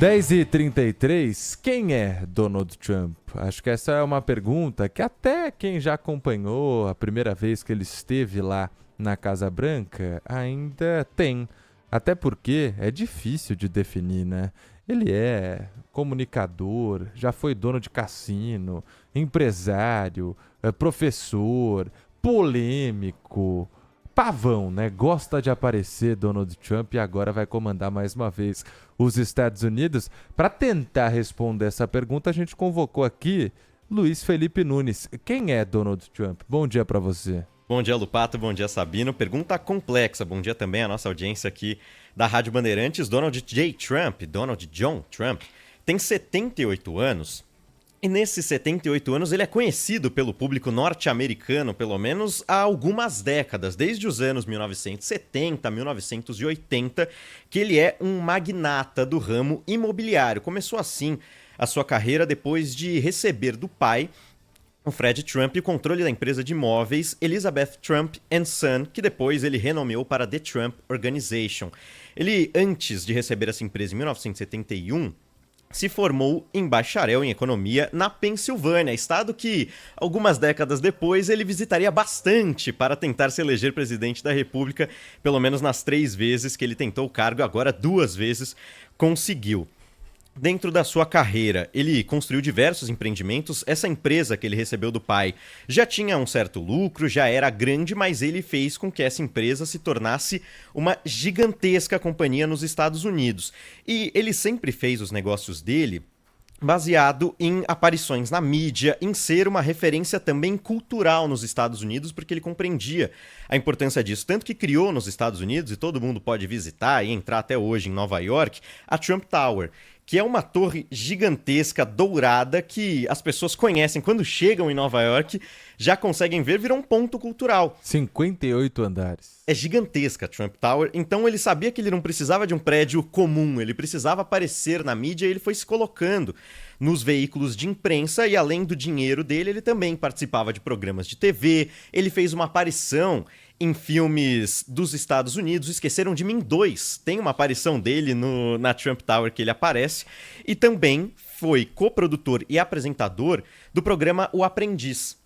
10h33, quem é Donald Trump? Acho que essa é uma pergunta que até quem já acompanhou a primeira vez que ele esteve lá na Casa Branca ainda tem. Até porque é difícil de definir, né? Ele é comunicador, já foi dono de cassino, empresário, professor, polêmico, pavão, né? Gosta de aparecer Donald Trump e agora vai comandar mais uma vez os Estados Unidos. Para tentar responder essa pergunta, a gente convocou aqui Luiz Felipe Nunes. Quem é Donald Trump? Bom dia para você. Bom dia, Lupato. Bom dia, Sabino. Pergunta complexa. Bom dia também à nossa audiência aqui da Rádio Bandeirantes. Donald John Trump, tem 78 anos. E nesses 78 anos ele é conhecido pelo público norte-americano, pelo menos há algumas décadas, desde os anos 1970, 1980, que ele é um magnata do ramo imobiliário. Começou assim a sua carreira depois de receber do pai, o Fred Trump, o controle da empresa de imóveis Elizabeth Trump Son, que depois ele renomeou para The Trump Organization. Ele, antes de receber essa empresa em 1971, se formou em bacharel em economia na Pensilvânia, estado que, algumas décadas depois, ele visitaria bastante para tentar se eleger presidente da República, pelo menos nas 3 vezes que ele tentou o cargo, agora 2 vezes conseguiu. Dentro da sua carreira, ele construiu diversos empreendimentos. Essa empresa que ele recebeu do pai já tinha um certo lucro, já era grande, mas ele fez com que essa empresa se tornasse uma gigantesca companhia nos Estados Unidos. E ele sempre fez os negócios dele baseado em aparições na mídia, em ser uma referência também cultural nos Estados Unidos, porque ele compreendia a importância disso. Tanto que criou nos Estados Unidos, e todo mundo pode visitar e entrar até hoje em Nova York, a Trump Tower, que é uma torre gigantesca, dourada, que as pessoas conhecem. Quando chegam em Nova York, já conseguem ver, virou um ponto cultural. 58 andares. É gigantesca a Trump Tower, então ele sabia que ele não precisava de um prédio comum, ele precisava aparecer na mídia e ele foi se colocando nos veículos de imprensa e, além do dinheiro dele, ele também participava de programas de TV, ele fez uma aparição em filmes dos Estados Unidos. Esqueceram de Mim 2, tem uma aparição dele na Trump Tower que ele aparece, e também foi coprodutor e apresentador do programa O Aprendiz.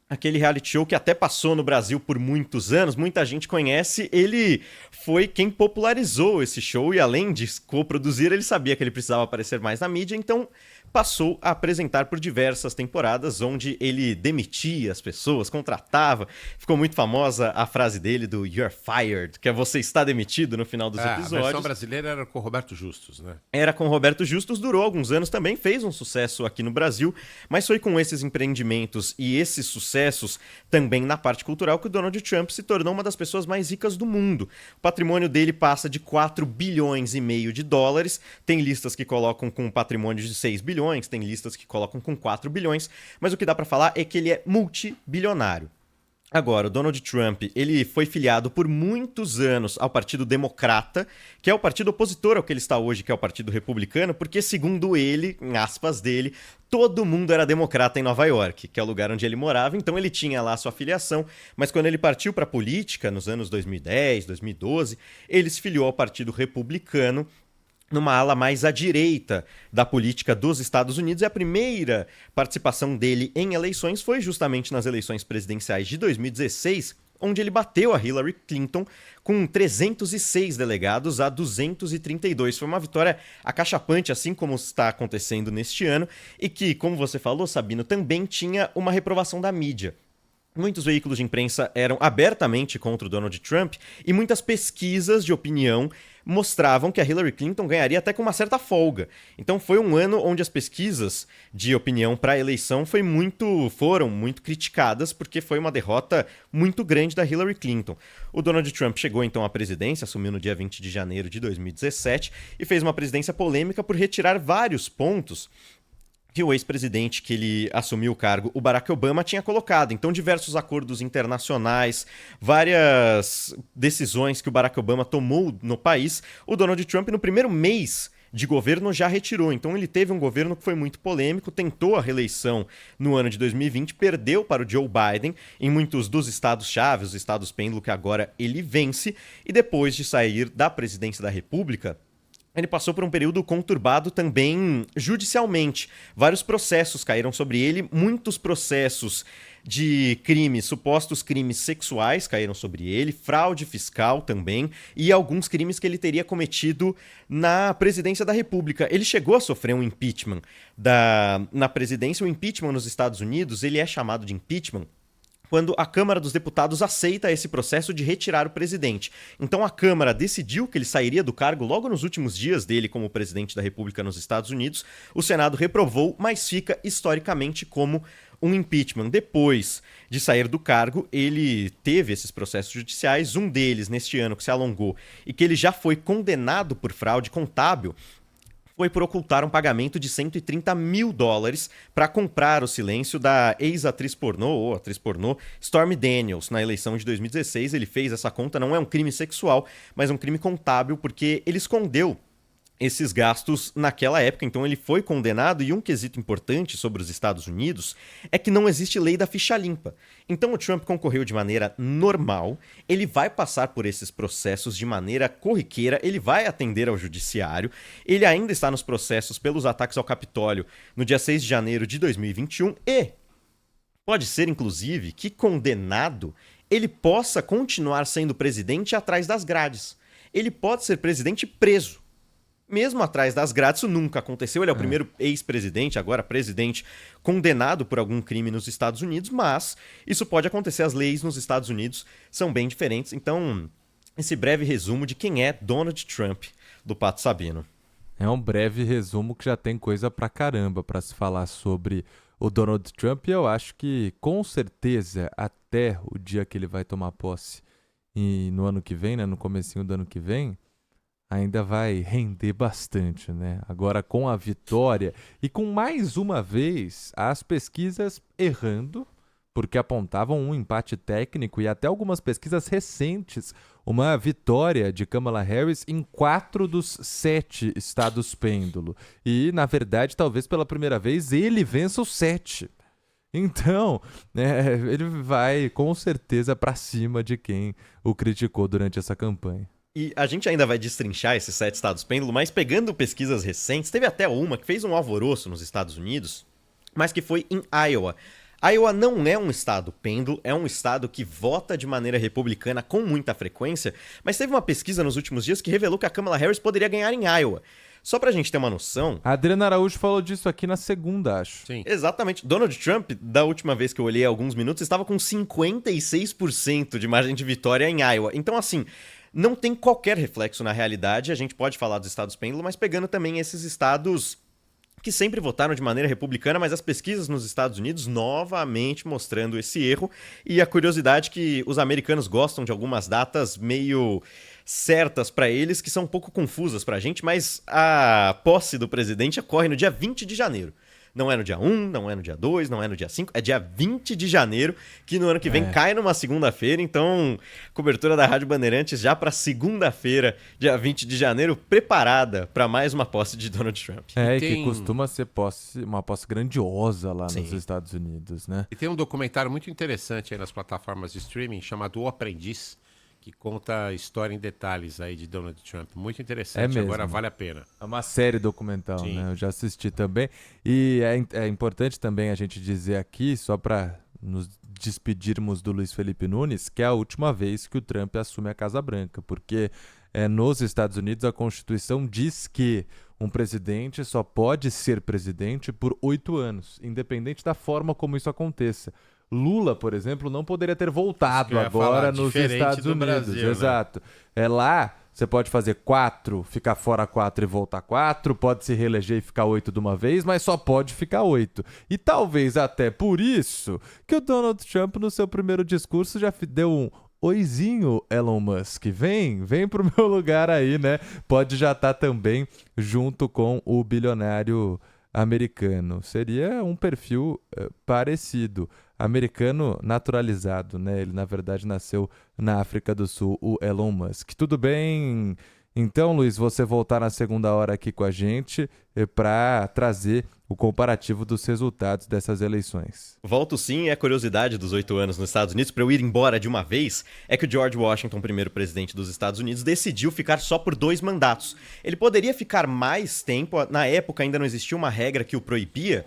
Aquele reality show que até passou no Brasil por muitos anos, muita gente conhece, ele foi quem popularizou esse show e, além de coproduzir, ele sabia que ele precisava aparecer mais na mídia, então passou a apresentar por diversas temporadas, onde ele demitia as pessoas, contratava. Ficou muito famosa a frase dele do "You're fired", que é "você está demitido" no final dos episódios. A versão brasileira era com o Roberto Justus, né? Era com o Roberto Justus, durou alguns anos também, fez um sucesso aqui no Brasil, mas foi com esses empreendimentos e esses sucessos também na parte cultural que o Donald Trump se tornou uma das pessoas mais ricas do mundo. O patrimônio dele passa de 4,5 bilhões de dólares, tem listas que colocam com patrimônio de 6 bilhões, tem listas que colocam com 4 bilhões, mas o que dá pra falar é que ele é multibilionário. Agora, o Donald Trump, ele foi filiado por muitos anos ao Partido Democrata, que é o partido opositor ao que ele está hoje, que é o Partido Republicano, porque, segundo ele, em aspas dele, todo mundo era democrata em Nova York, que é o lugar onde ele morava, então ele tinha lá a sua filiação, mas quando ele partiu para a política, nos anos 2010, 2012, ele se filiou ao Partido Republicano, numa ala mais à direita da política dos Estados Unidos, e a primeira participação dele em eleições foi justamente nas eleições presidenciais de 2016, onde ele bateu a Hillary Clinton com 306 delegados a 232. Foi uma vitória acachapante, assim como está acontecendo neste ano, e que, como você falou, Sabino, também tinha uma reprovação da mídia. Muitos veículos de imprensa eram abertamente contra o Donald Trump e muitas pesquisas de opinião mostravam que a Hillary Clinton ganharia até com uma certa folga. Então foi um ano onde as pesquisas de opinião para a eleição foram muito criticadas, porque foi uma derrota muito grande da Hillary Clinton. O Donald Trump chegou então à presidência, assumiu no dia 20 de janeiro de 2017 e fez uma presidência polêmica por retirar vários pontos que o ex-presidente que ele assumiu o cargo, o Barack Obama, tinha colocado. Então, diversos acordos internacionais, várias decisões que o Barack Obama tomou no país, o Donald Trump, no primeiro mês de governo, já retirou. Então, ele teve um governo que foi muito polêmico, tentou a reeleição no ano de 2020, perdeu para o Joe Biden em muitos dos estados-chave, os estados pêndulo, que agora ele vence, e depois de sair da presidência da República, ele passou por um período conturbado também judicialmente. Vários processos caíram sobre ele, muitos processos de crimes, supostos crimes sexuais caíram sobre ele, fraude fiscal também, e alguns crimes que ele teria cometido na presidência da República. Ele chegou a sofrer um impeachment na presidência. O impeachment nos Estados Unidos, ele é chamado de impeachment quando a Câmara dos Deputados aceita esse processo de retirar o presidente. Então a Câmara decidiu que ele sairia do cargo logo nos últimos dias dele como presidente da República nos Estados Unidos. O Senado reprovou, mas fica historicamente como um impeachment. Depois de sair do cargo, ele teve esses processos judiciais, um deles neste ano que se alongou e que ele já foi condenado por fraude contábil, foi por ocultar um pagamento de $130 mil para comprar o silêncio da ex-atriz pornô, ou atriz pornô, Stormy Daniels. Na eleição de 2016, ele fez essa conta, não é um crime sexual, mas um crime contábil, porque ele escondeu esses gastos naquela época. Então ele foi condenado, e um quesito importante sobre os Estados Unidos é que não existe lei da ficha limpa. Então o Trump concorreu de maneira normal, ele vai passar por esses processos de maneira corriqueira, ele vai atender ao judiciário, ele ainda está nos processos pelos ataques ao Capitólio no dia 6 de janeiro de 2021 e pode ser, inclusive, que condenado ele possa continuar sendo presidente atrás das grades. Ele pode ser presidente preso. Mesmo atrás das grades, isso nunca aconteceu. Ele é o primeiro ex-presidente, agora presidente, condenado por algum crime nos Estados Unidos, mas isso pode acontecer. As leis nos Estados Unidos são bem diferentes. Então, esse breve resumo de quem é Donald Trump, do Pato Sabino. É um breve resumo que já tem coisa pra caramba pra se falar sobre o Donald Trump, e eu acho que, com certeza, até o dia que ele vai tomar posse e no ano que vem, né, no comecinho do ano que vem, ainda vai render bastante, né? Agora com a vitória e com mais uma vez as pesquisas errando, porque apontavam um empate técnico, e até algumas pesquisas recentes, uma vitória de Kamala Harris em 4 dos 7 estados pêndulo. E, na verdade, talvez pela primeira vez, ele vença os 7. Então, né, ele vai com certeza para cima de quem o criticou durante essa campanha. E a gente ainda vai destrinchar esses 7 estados pêndulo, mas pegando pesquisas recentes, teve até uma que fez um alvoroço nos Estados Unidos, mas que foi em Iowa. Iowa não é um estado pêndulo, é um estado que vota de maneira republicana com muita frequência, mas teve uma pesquisa nos últimos dias que revelou que a Kamala Harris poderia ganhar em Iowa. Só pra gente ter uma noção... A Adriana Araújo falou disso aqui na segunda, acho. Sim. Exatamente. Donald Trump, da última vez que eu olhei há alguns minutos, estava com 56% de margem de vitória em Iowa. Então, assim... não tem qualquer reflexo na realidade. A gente pode falar dos estados pêndulo, mas pegando também esses estados que sempre votaram de maneira republicana, mas as pesquisas nos Estados Unidos novamente mostrando esse erro. E a curiosidade que os americanos gostam de algumas datas meio certas para eles, que são um pouco confusas para a gente, mas a posse do presidente ocorre no dia 20 de janeiro. Não é no dia 1, não é no dia 2, não é no dia 5, é dia 20 de janeiro, que no ano que vem cai numa segunda-feira. Então, cobertura da Rádio Bandeirantes já para segunda-feira, dia 20 de janeiro, preparada para mais uma posse de Donald Trump. É, que costuma ser uma posse grandiosa lá nos Estados Unidos, né? E tem um documentário muito interessante aí nas plataformas de streaming chamado O Aprendiz, que conta a história em detalhes aí de Donald Trump. Muito interessante, agora vale a pena. É uma série documental, Sim. né? Eu já assisti também. E é importante também a gente dizer aqui, só para nos despedirmos do Luiz Felipe Nunes, que é a última vez que o Trump assume a Casa Branca, porque nos Estados Unidos a Constituição diz que um presidente só pode ser presidente por 8 anos, independente da forma como isso aconteça. Lula, por exemplo, não poderia ter voltado agora nos Estados Unidos. Brasil, exato. Né? Lá, você pode fazer 4, ficar fora 4 e voltar 4, pode se reeleger e ficar 8 de uma vez, mas só pode ficar 8. E talvez até por isso que o Donald Trump, no seu primeiro discurso, já deu um oizinho, Elon Musk, vem pro meu lugar aí, né? Pode já estar também junto com o bilionário americano. Seria um perfil parecido. Americano naturalizado, né? Ele, na verdade, nasceu na África do Sul, o Elon Musk. Tudo bem, Então, Luiz, você voltar na segunda hora aqui com a gente para trazer o comparativo dos resultados dessas eleições. Volto sim, e a curiosidade dos 8 anos nos Estados Unidos, para eu ir embora de uma vez, é que o George Washington, primeiro presidente dos Estados Unidos, decidiu ficar só por 2 mandatos. Ele poderia ficar mais tempo, na época ainda não existia uma regra que o proibia,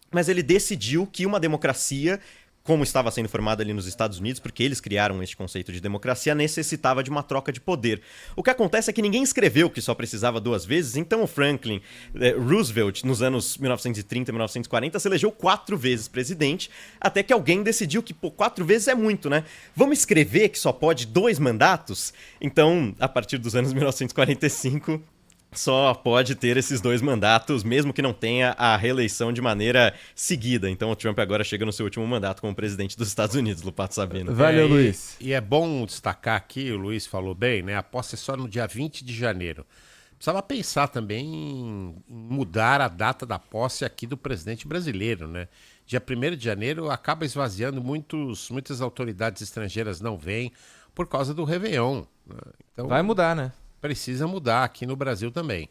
mas ele decidiu que uma democracia, como estava sendo formada ali nos Estados Unidos, porque eles criaram este conceito de democracia, necessitava de uma troca de poder. O que acontece é que ninguém escreveu que só precisava 2 vezes, então o Franklin Roosevelt, nos anos 1930 e 1940, se elegeu 4 vezes presidente, até que alguém decidiu que 4 vezes é muito, né? Vamos escrever que só pode 2 mandatos? Então, a partir dos anos 1945... só pode ter esses 2 mandatos, mesmo que não tenha a reeleição de maneira seguida. Então o Trump agora chega no seu último mandato como presidente dos Estados Unidos, Lupato Sabino. Valeu, Luiz. E é bom destacar aqui, o Luiz falou bem, né? A posse é só no dia 20 de janeiro. Precisava pensar também em mudar a data da posse aqui do presidente brasileiro, né? Dia 1º de janeiro acaba esvaziando, muitas autoridades estrangeiras não vêm por causa do Réveillon, né? Então, vai mudar, né? precisa mudar aqui no Brasil também.